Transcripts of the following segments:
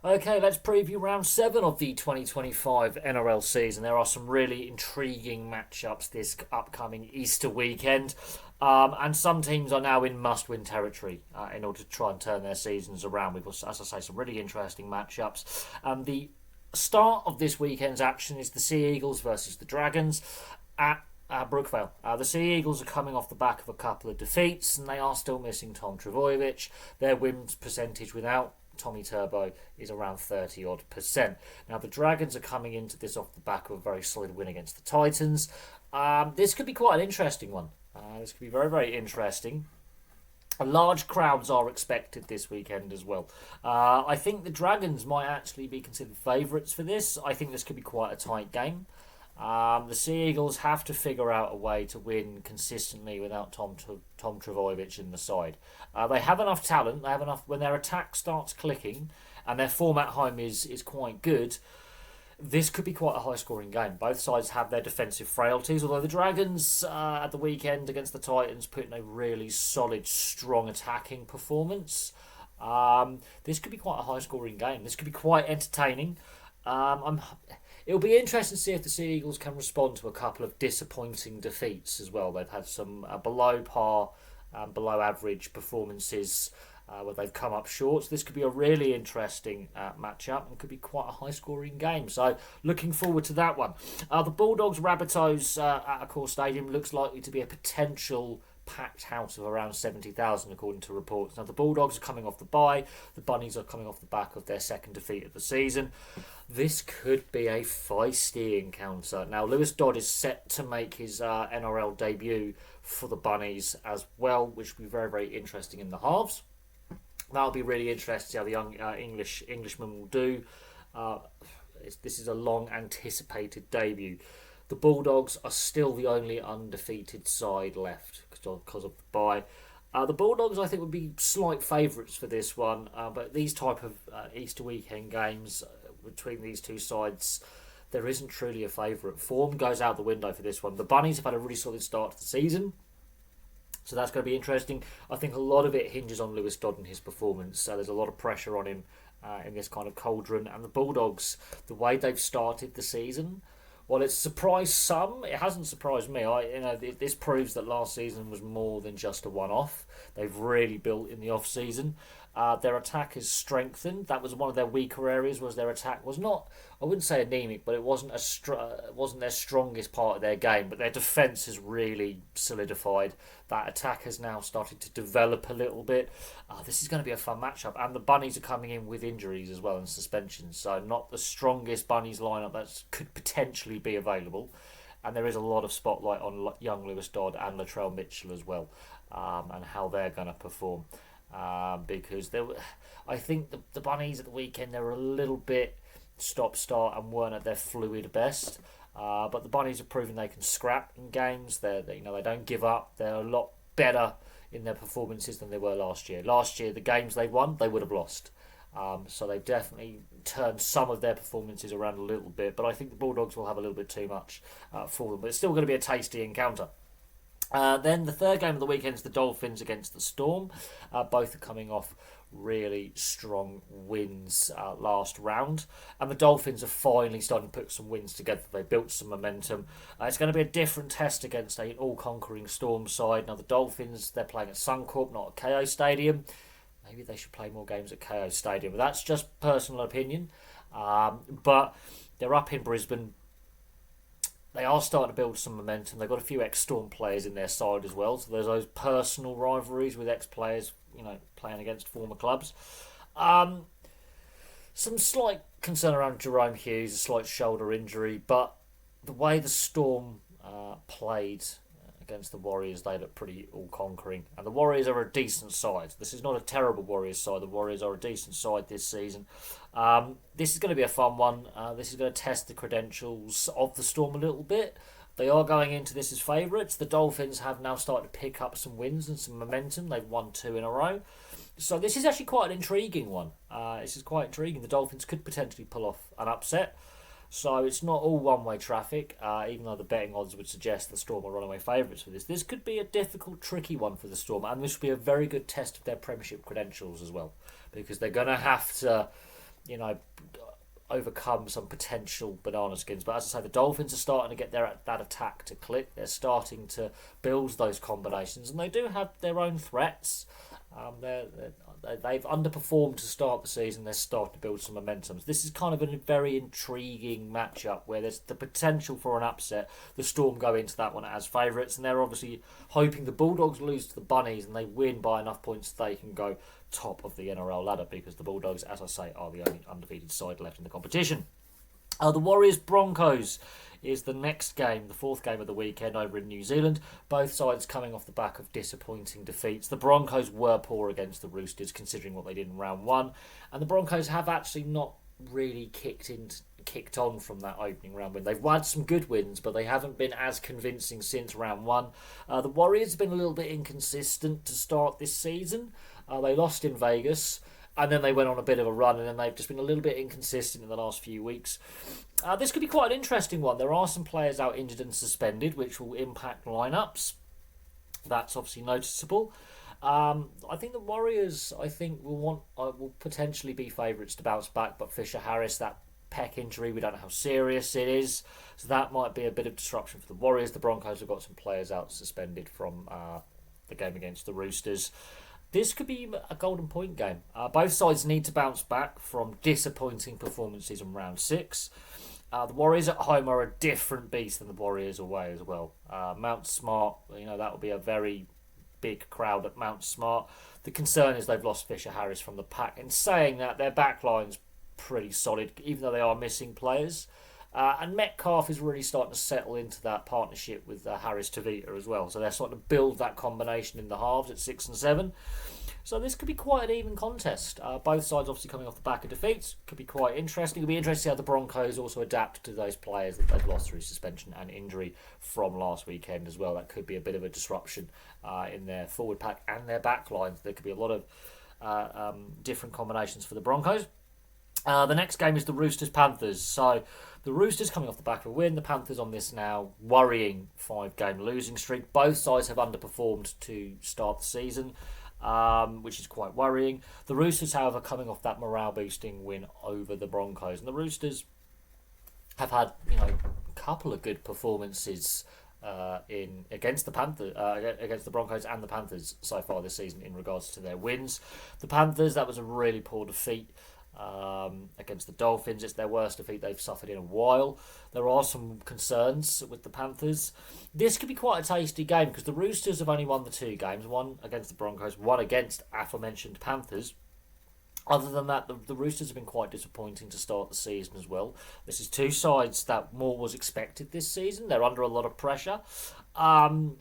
Okay, let's preview round 7 of the 2025 NRL season. There are some really intriguing matchups this upcoming Easter weekend. And some teams are now in must-win territory in order to try and turn their seasons around. We've got, as I say, some really interesting matchups. The start of this weekend's action is the Sea Eagles versus the Dragons at Brookvale. The Sea Eagles are coming off the back of a couple of defeats, and they are still missing Tom Trbojevic. Their wins percentage without Tommy Turbo is around 30 odd percent. Now the Dragons are coming into this off the back of a very solid win against the Titans. This could be quite an interesting one. This could be very, very interesting. Large crowds are expected this weekend as well. I think the Dragons might actually be considered favourites for this. I think this could be quite a tight game. The Sea Eagles have to figure out a way to win consistently without Tom Trbojevic in the side. They have enough talent. They have enough when their attack starts clicking, and their form at home is quite good. This could be quite a high-scoring game. Both sides have their defensive frailties, although the Dragons at the weekend against the Titans put in a really solid, strong attacking performance. This could be quite a high-scoring game. This could be quite entertaining. It'll be interesting to see if the Sea Eagles can respond to a couple of disappointing defeats as well. They've had some below par, below average performances where they've come up short. So this could be a really interesting matchup and could be quite a high-scoring game. So looking forward to that one. The Bulldogs Rabbitohs at Accor Stadium looks likely to be a potential packed house of around 70,000 according to reports. Now the Bulldogs are coming off the bye. The Bunnies are coming off the back of their second defeat of the season. This could be a feisty encounter. Now Lewis Dodd is set to make his NRL debut for the Bunnies as well, which will be very, very interesting in the halves. That'll be really interesting to see how the young Englishman will do. This is a long anticipated debut. The Bulldogs are still the only undefeated side left because of the bye. The Bulldogs, I think, would be slight favourites for this one, but these type of Easter weekend games between these two sides, there isn't truly a favourite. Form goes out the window for this one. The Bunnies have had a really solid start to the season, so that's going to be interesting. I think a lot of it hinges on Lewis Dodd and his performance, so there's a lot of pressure on him in this kind of cauldron. And the Bulldogs, the way they've started the season, while it's surprised some, it hasn't surprised me. This proves that last season was more than just a one-off. They've really built in the off-season. Their attack is strengthened. That was one of their weaker areas. Was their attack was not, I wouldn't say anemic, but it wasn't wasn't their strongest part of their game. But their defence has really solidified. That attack has now started to develop a little bit. This is going to be a fun matchup, and the Bunnies are coming in with injuries as well and suspensions, so not the strongest Bunnies lineup that could potentially be available. And there is a lot of spotlight on young Lewis Dodd and Latrell Mitchell as well, and how they're going to perform. Because I think the Bunnies at the weekend, they were a little bit stop-start and weren't at their fluid best. But the Bunnies have proven they can scrap in games. They don't give up. They're a lot better in their performances than they were last year. Last year, the games they won, they would have lost. So they've definitely turned some of their performances around a little bit. But I think the Bulldogs will have a little bit too much for them. But it's still going to be a tasty encounter. Then the third game of the weekend is the Dolphins against the Storm. Both are coming off really strong wins last round, and the Dolphins are finally starting to put some wins together. They built some momentum. It's going to be a different test against an all-conquering Storm side. Now the Dolphins, they're playing at Suncorp, not at KO Stadium. Maybe they should play more games at KO Stadium, but that's just personal opinion. But they're up in Brisbane. They are starting to build some momentum. They've got a few ex-Storm players in their side as well. So there's those personal rivalries with ex-players, playing against former clubs. Some slight concern around Jerome Hughes, a slight shoulder injury. But the way the Storm played against the Warriors, they look pretty all-conquering. And the Warriors are a decent side. This is not a terrible Warriors side. The Warriors are a decent side this season. This is going to be a fun one. This is going to test the credentials of the Storm a little bit. They are going into this as favourites. The Dolphins have now started to pick up some wins and some momentum. They've won 2 in a row. So this is actually quite an intriguing one. This is quite intriguing. The Dolphins could potentially pull off an upset. So it's not all one-way traffic, even though the betting odds would suggest the Storm are runaway favourites for this. This could be a difficult, tricky one for the Storm, and this will be a very good test of their premiership credentials as well, because they're going to have to overcome some potential banana skins. But as I say, the Dolphins are starting to get that attack to click. They're starting to build those combinations, and they do have their own threats. They've underperformed to start the season. They're starting to build some momentum. This is kind of a very intriguing matchup where there's the potential for an upset. The Storm go into that one as favourites, and they're obviously hoping the Bulldogs lose to the Bunnies and they win by enough points that they can go top of the NRL ladder, because the Bulldogs, as I say, are the only undefeated side left in the competition. The Warriors-Broncos is the next game, the fourth game of the weekend over in New Zealand. Both sides coming off the back of disappointing defeats. The Broncos were poor against the Roosters, considering what they did in round one. And the Broncos have actually not really kicked on from that opening round win. They've had some good wins, but they haven't been as convincing since round one. The Warriors have been a little bit inconsistent to start this season. They lost in Vegas, and then they went on a bit of a run, and then they've just been a little bit inconsistent in the last few weeks. This could be quite an interesting one. There are some players out injured and suspended, which will impact lineups. That's obviously noticeable. I think the Warriors, will potentially be favourites to bounce back, but Fisher Harris, that pec injury, we don't know how serious it is, so that might be a bit of disruption for the Warriors. The Broncos have got some players out suspended from the game against the Roosters. This could be a golden point game. Both sides need to bounce back from disappointing performances in round 6. The Warriors at home are a different beast than the Warriors away as well. Mount Smart, that will be a very big crowd at Mount Smart. The concern is they've lost Fisher Harris from the pack. In saying that, their backline's pretty solid, even though they are missing players. And Metcalf is really starting to settle into that partnership with Harris-Tavita as well. So they're starting to build that combination in the halves at 6 and 7. So this could be quite an even contest. Both sides obviously coming off the back of defeats. Could be quite interesting. It'll be interesting to see how the Broncos also adapt to those players that they've lost through suspension and injury from last weekend as well. That could be a bit of a disruption in their forward pack and their back lines. There could be a lot of different combinations for the Broncos. The next game is the Roosters-Panthers. So the Roosters coming off the back of a win. The Panthers on this now worrying 5-game losing streak. Both sides have underperformed to start the season, which is quite worrying. The Roosters, however, coming off that morale-boosting win over the Broncos. And the Roosters have had a couple of good performances against the Broncos and the Panthers so far this season in regards to their wins. The Panthers, that was a really poor defeat. Against the Dolphins. It's their worst defeat they've suffered in a while. There are some concerns with the Panthers. This could be quite a tasty game because the Roosters have only won the 2 games, one against the Broncos, one against aforementioned Panthers. Other than that, the Roosters have been quite disappointing to start the season as well. This is 2 sides that more was expected this season. They're under a lot of pressure. And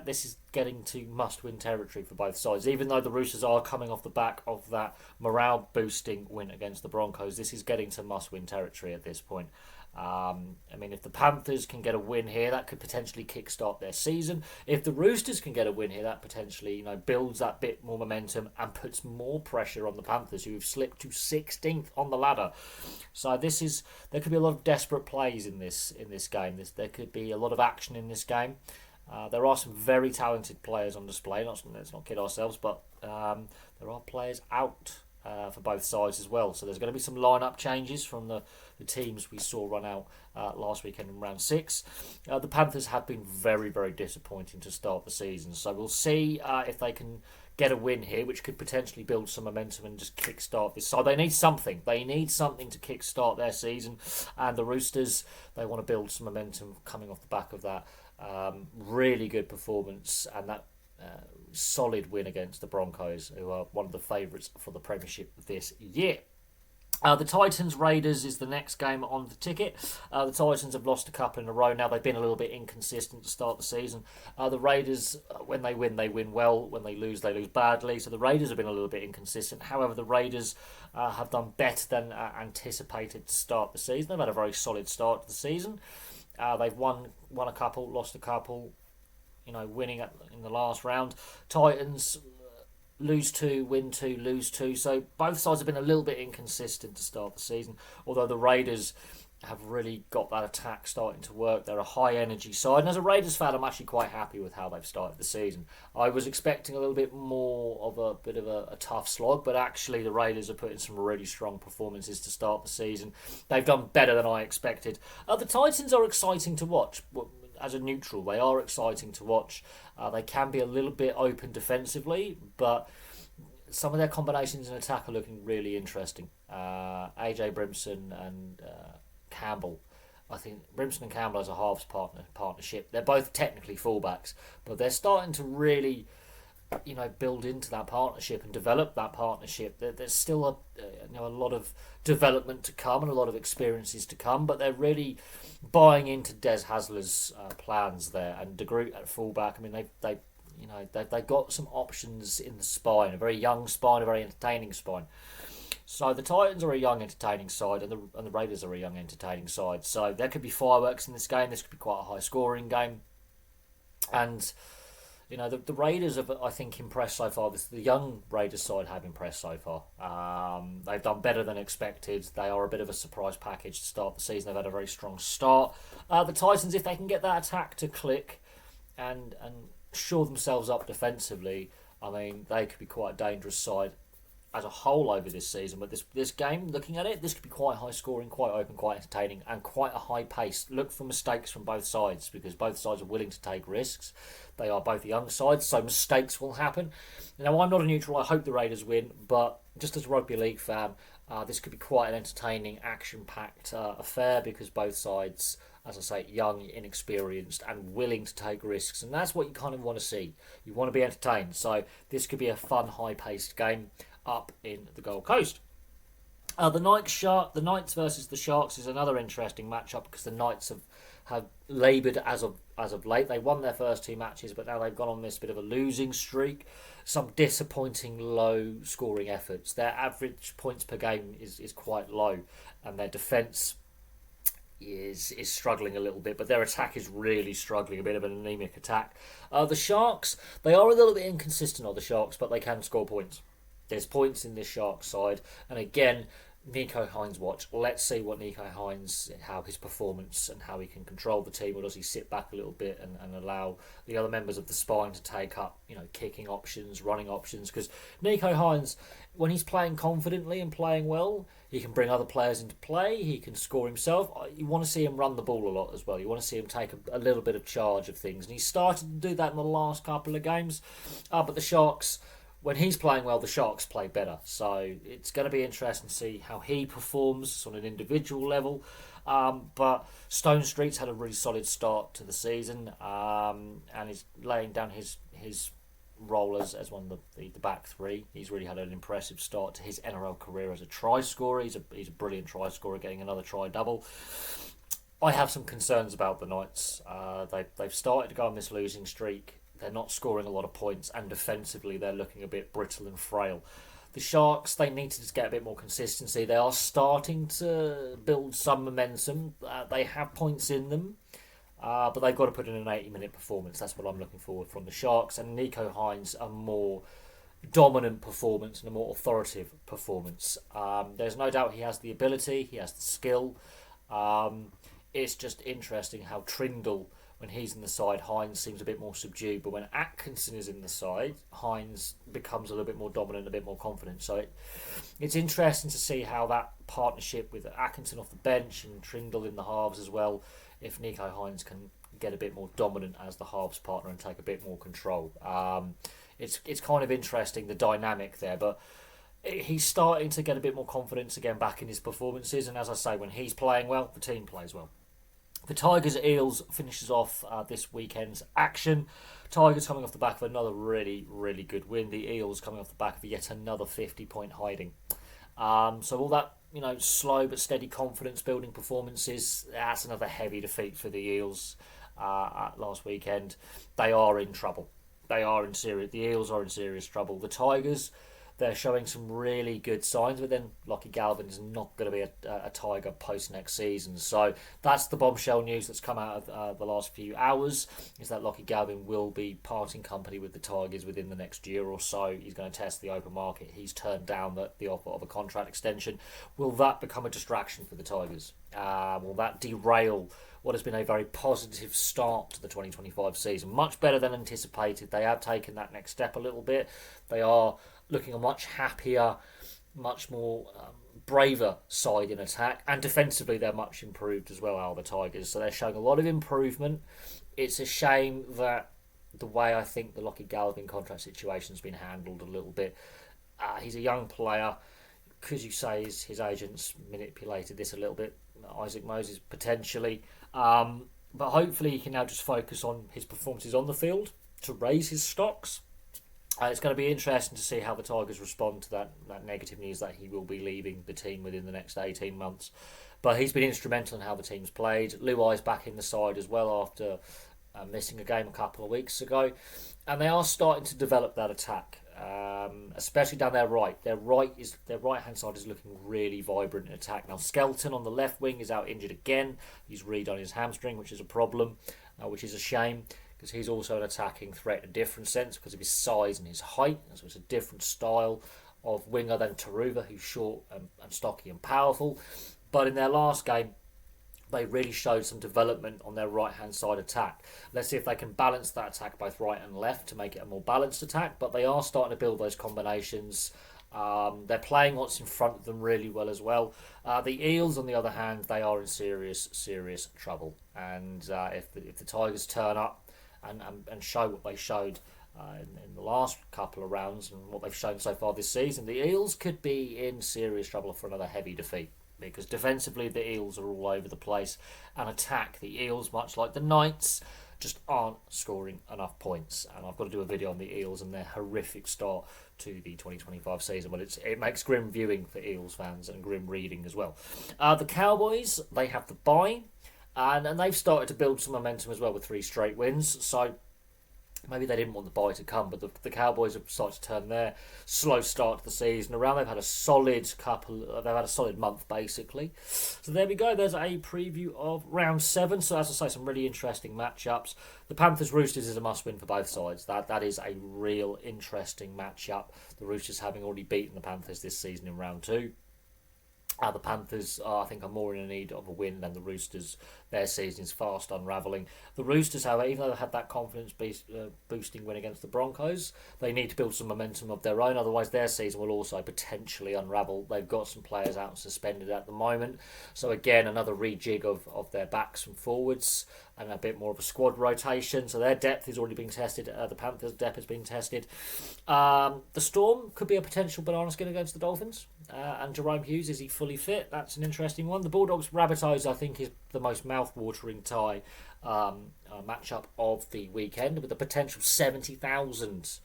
this is getting to must-win territory for both sides. Even though the Roosters are coming off the back of that morale-boosting win against the Broncos, this is getting to must-win territory at this point. If the Panthers can get a win here, that could potentially kickstart their season. If the Roosters can get a win here, that potentially builds that bit more momentum and puts more pressure on the Panthers, who have slipped to 16th on the ladder. So there could be a lot of desperate plays in this game. There could be a lot of action in this game. There are some very talented players on display. Let's not kid ourselves, but there are players out for both sides as well. So there's going to be some lineup changes from the teams we saw run out last weekend in round 6. The Panthers have been very, very disappointing to start the season. So we'll see if they can get a win here, which could potentially build some momentum and just kickstart this side. They need something. They need something to kickstart their season. And the Roosters, they want to build some momentum coming off the back of that really good performance and that solid win against the Broncos, who are one of the favourites for the Premiership this year. The Titans-Raiders is the next game on the ticket. The Titans have lost a couple in a row now. They've been a little bit inconsistent to start the season. The Raiders, when they win well. When they lose badly. So the Raiders have been a little bit inconsistent. However, the Raiders have done better than anticipated to start the season. They've had a very solid start to the season. They've won a couple, lost a couple, winning in the last round. Titans lose 2, win 2, lose 2. So both sides have been a little bit inconsistent to start the season. Although the Raiders have really got that attack starting to work. They're a high energy side, and as a Raiders fan, I'm actually quite happy with how they've started the season. I was expecting a little bit more of a bit of a tough slog, but actually the Raiders are putting some really strong performances to start the season. They've done better than I expected. The Titans are exciting to watch. As a neutral, they are exciting to watch. They can be a little bit open defensively, but some of their combinations in attack are looking really interesting. AJ Brimson and Campbell. I think Brimson and Campbell as a halves partnership. They're both technically fullbacks, but they're starting to really, build into that partnership and develop that partnership. There's still a lot of development to come and a lot of experiences to come, but they're really buying into Des Hasler's plans there. And De Groot at fullback. I mean, they've got some options in the spine, a very young spine, a very entertaining spine. So the Titans are a young, entertaining side, and the Raiders are a young, entertaining side. So there could be fireworks in this game. This could be quite a high-scoring game. And, the Raiders have, I think, impressed so far. The young Raiders side have impressed so far. They've done better than expected. They are a bit of a surprise package to start the season. They've had a very strong start. The Titans, if they can get that attack to click and shore themselves up defensively, I mean, they could be quite a dangerous side as a whole over this season. But this game, looking at it, this could be quite high scoring, quite open, quite entertaining, and quite a high pace. Look for mistakes from both sides, because both sides are willing to take risks. They are both young sides, so mistakes will happen. Now, I'm not a neutral. I hope the Raiders win, but just as a rugby league fan, this could be quite an entertaining, action-packed affair, because both sides, as I say, young, inexperienced, and willing to take risks. And that's what you kind of want to see. You want to be entertained. So this could be a fun, high-paced game up in the Gold Coast. The Knights versus the Sharks is another interesting matchup, because the Knights have laboured as of late. They won their first two matches, but now they've gone on this bit of a losing streak. Some disappointing low scoring efforts. Their average points per game is quite low, and their defence is struggling a little bit, but their attack is really struggling, a bit of an anemic attack. The Sharks, they are a little bit inconsistent, the Sharks, but they can score points. There's points in this Sharks side, and again, Nico Hines watch. Let's see what Nico Hines, how his performance and how he can control the team, or does he sit back a little bit and allow the other members of the spine to take up, kicking options, running options, because Nico Hines, when he's playing confidently and playing well, he can bring other players into play, he can score himself. You want to see him run the ball a lot as well. You want to see him take a little bit of charge of things, and he's started to do that in the last couple of games. But the Sharks, when he's playing well, the Sharks play better. So it's going to be interesting to see how he performs on an individual level. But Stone Street's had a really solid start to the season, and he's laying down his role as one of the back three. He's really had an impressive start to his NRL career as a try scorer. He's a brilliant try scorer, getting another try double. I have some concerns about the Knights. They've started to go on this losing streak. They're not scoring a lot of points, and defensively they're looking a bit brittle and frail. The Sharks, they need to just get a bit more consistency. They are starting to build some momentum. They have points in them, but they've got to put in an 80-minute performance. That's what I'm looking for from the Sharks. And Nico Hines, a more dominant performance and a more authoritative performance. There's no doubt he has the ability, he has the skill. It's just interesting how Trindle, when he's in the side, Hines seems a bit more subdued. But when Atkinson is in the side, Hines becomes a little bit more dominant, a bit more confident. So it's interesting to see how that partnership with Atkinson off the bench and Trindle in the halves as well, if Nico Hines can get a bit more dominant as the halves partner and take a bit more control. It's kind of interesting, the dynamic there. But he's starting to get a bit more confidence again back in his performances. And as I say, when he's playing well, the team plays well. The Tigers-Eels finishes off this weekend's action. Tigers coming off the back of another really, really good win. The Eels coming off the back of yet another 50-point hiding. So all that, slow but steady confidence-building performances, that's another heavy defeat for the Eels last weekend. They are in trouble. The Eels are in serious trouble. The Tigers, They're showing some really good signs, but then Lockie Galvin is not going to be a Tiger post next season. So that's the bombshell news that's come out of the last few hours, is that Lockie Galvin will be parting company with the Tigers within the next year or so. He's going to test the open market. He's turned down the offer of a contract extension. Will that become a distraction for the Tigers? Will that derail what has been a very positive start to the 2025 season? Much better than anticipated. They have taken that next step a little bit. They are looking a much happier, much more braver side in attack, and defensively they're much improved as well, the Tigers. So they're showing a lot of improvement. It's a shame that the way I think the Lockie Galvin contract situation has been handled a little bit. He's a young player. Could you say his agents manipulated this a little bit? Isaac Moses potentially. But hopefully he can now just focus on his performances on the field to raise his stocks. It's going to be interesting to see how the Tigers respond to that negative news that he will be leaving the team within the next 18 months. But he's been instrumental in how the team's played. Luai's back in the side as well after missing a game a couple of weeks ago. And they are starting to develop that attack, especially down their right. Their right-hand side is looking really vibrant in attack. Now, Skelton on the left wing is out injured again. He's redone his hamstring, which is a problem, which is a shame, because he's also an attacking threat in a different sense because of his size and his height. So it's a different style of winger than Taruva, who's short and stocky and powerful. But in their last game, they really showed some development on their right-hand side attack. Let's see if they can balance that attack both right and left to make it a more balanced attack. But they are starting to build those combinations. They're playing what's in front of them really well as well. The Eels, on the other hand, they are in serious trouble. And if the Tigers turn up and show what they showed in the last couple of rounds and what they've shown so far this season, the Eels could be in serious trouble for another heavy defeat. Because defensively the Eels are all over the place, and attack, the Eels, much like the Knights, just aren't scoring enough points. And I've got to do a video on the Eels and their horrific start to the 2025 season, but it makes grim viewing for Eels fans and grim reading as well. The Cowboys, they have the bye, and they've started to build some momentum as well with 3 straight wins. So maybe they didn't want the bye to come, but the Cowboys have started to turn their slow start to the season around. They've had a solid month basically. So there we go. There's a preview of round 7. So as I say, some really interesting matchups. The Panthers Roosters is a must-win for both sides. That is a real interesting matchup. The Roosters having already beaten the Panthers this season in round 2. The Panthers, I think, are more in need of a win than the Roosters. Their season is fast unravelling. The Roosters, however, even though they had that confidence-boosting win against the Broncos, they need to build some momentum of their own. Otherwise, their season will also potentially unravel. They've got some players out suspended at the moment. So, again, another rejig of their backs and forwards and a bit more of a squad rotation. So their depth is already being tested. The Panthers' depth has been tested. The Storm could be a potential banana skin against the Dolphins. And Jerome Hughes, is he fully fit? That's an interesting one. The Bulldogs Rabbitohs, I think, is the most mouth-watering tie matchup of the weekend, with the potential 70,000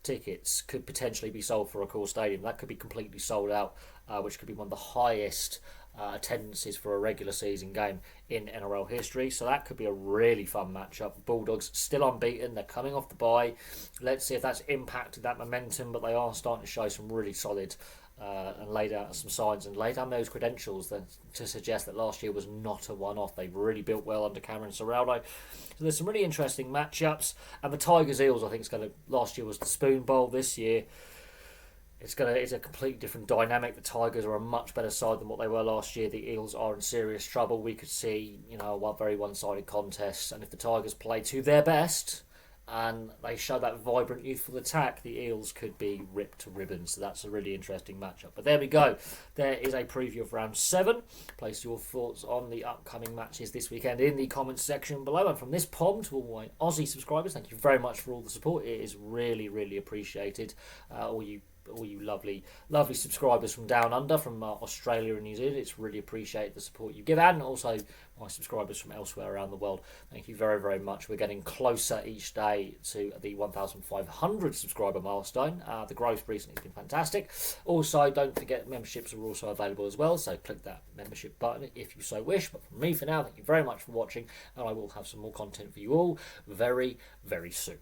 tickets could potentially be sold for Accor Stadium. That could be completely sold out, which could be one of the highest attendances for a regular season game in NRL history. So that could be a really fun matchup. Bulldogs still unbeaten. They're coming off the bye. Let's see if that's impacted that momentum, but they are starting to show some really solid and laid out some signs and laid down those credentials to suggest that last year was not a one-off. They've really built well under Cameron Ciraldo. So there's some really interesting matchups. And the Tigers Eels, I think, last year was the Spoon Bowl. This year it's a completely different dynamic. The Tigers are a much better side than what they were last year. The Eels are in serious trouble. We could see, a very one-sided contest. And if the Tigers play to their best and they show that vibrant, youthful attack, the Eels could be ripped to ribbons. So that's a really interesting matchup. But there we go. There is a preview of round 7. Place your thoughts on the upcoming matches this weekend in the comments section below. And from this pod to all my Aussie subscribers, thank you very much for all the support. It is really, really appreciated. All you lovely subscribers from down under, from Australia and New Zealand, it's really appreciated the support you give, and also my subscribers from elsewhere around the world, thank you very, very much. We're getting closer each day to the 1,500 subscriber milestone. The growth recently has been fantastic. Also, don't forget memberships are also available as well, so click that membership button if you so wish. But from me for now, thank you very much for watching, and I will have some more content for you all very, very soon.